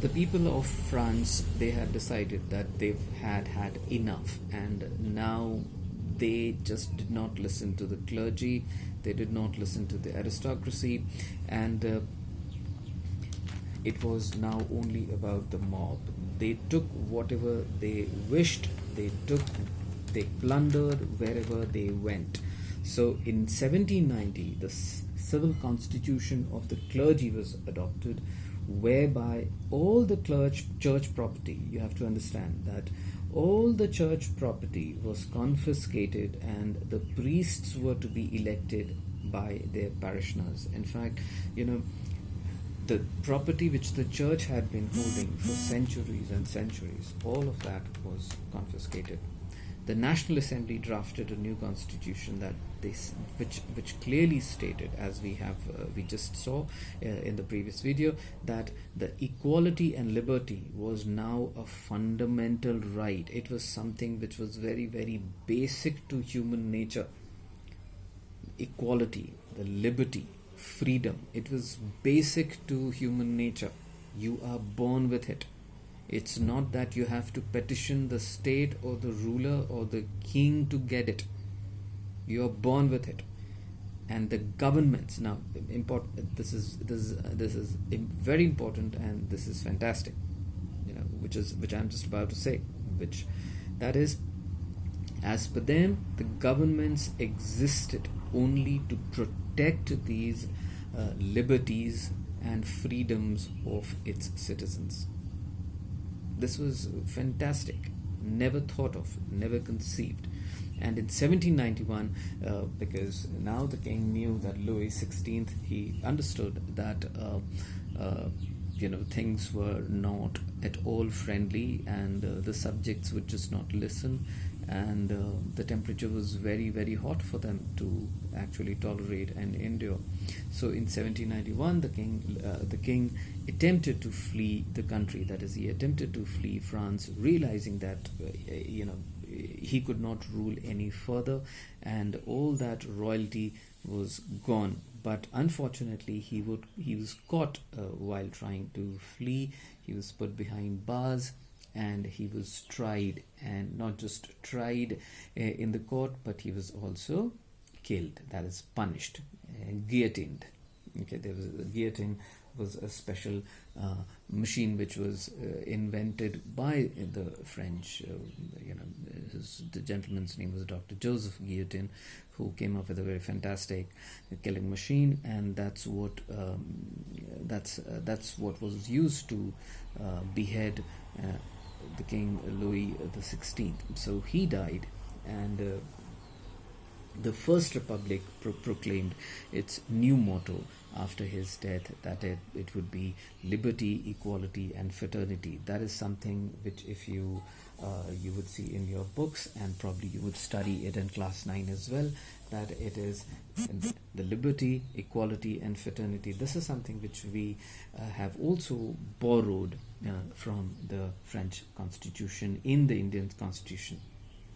The people of France, they had decided that they've had enough, and now they just did not listen to the clergy, they did not listen to the aristocracy, and it was now only about the mob. They took whatever they wished, they plundered wherever they went. So in 1790, the civil constitution of the clergy was adopted, whereby all the church property, you have to understand that all the church property was confiscated and the priests were to be elected by their parishioners. In fact, the property which the church had been holding for centuries and centuries, all of that was confiscated. The National Assembly drafted a new constitution which clearly stated, as we just saw in the previous video, that the equality and liberty was now a fundamental right. It was something which was very, very basic to human nature. Equality, the liberty, freedom, it was basic to human nature. You are born with it. It's not that you have to petition the state or the ruler or the king to get it. You are born with it. And the governments, now this is very important, and this is fantastic, which I'm just about to say, which that is, as per them, the governments existed only to protect these liberties and freedoms of its citizens. This was fantastic, never thought of, never conceived. And in 1791, because now the king knew that Louis XVI, he understood that things were not at all friendly, and the subjects would just not listen, and the temperature was very, very hot for them to actually tolerate and endure. So in 1791, the king attempted to flee the country. That is, he attempted to flee France, realizing that he could not rule any further, and all that royalty was gone. But unfortunately, he was caught while trying to flee. He was put behind bars, and he was tried, and not just tried in the court, but he was also killed. That is, punished, guillotined. Okay, there was a guillotine was a special machine which was invented by the French. The gentleman's name was Dr. Joseph Guillotin, who came up with a very fantastic killing machine, and that's what was used to behead the King Louis XVI. So he died, and the First Republic proclaimed its new motto after his death, that it would be liberty, equality, and fraternity. That is something which, if you would see in your books, and probably you would study it in class 9 as well, that it is the liberty, equality, and fraternity. This is something which we have also borrowed from the French Constitution in the Indian Constitution.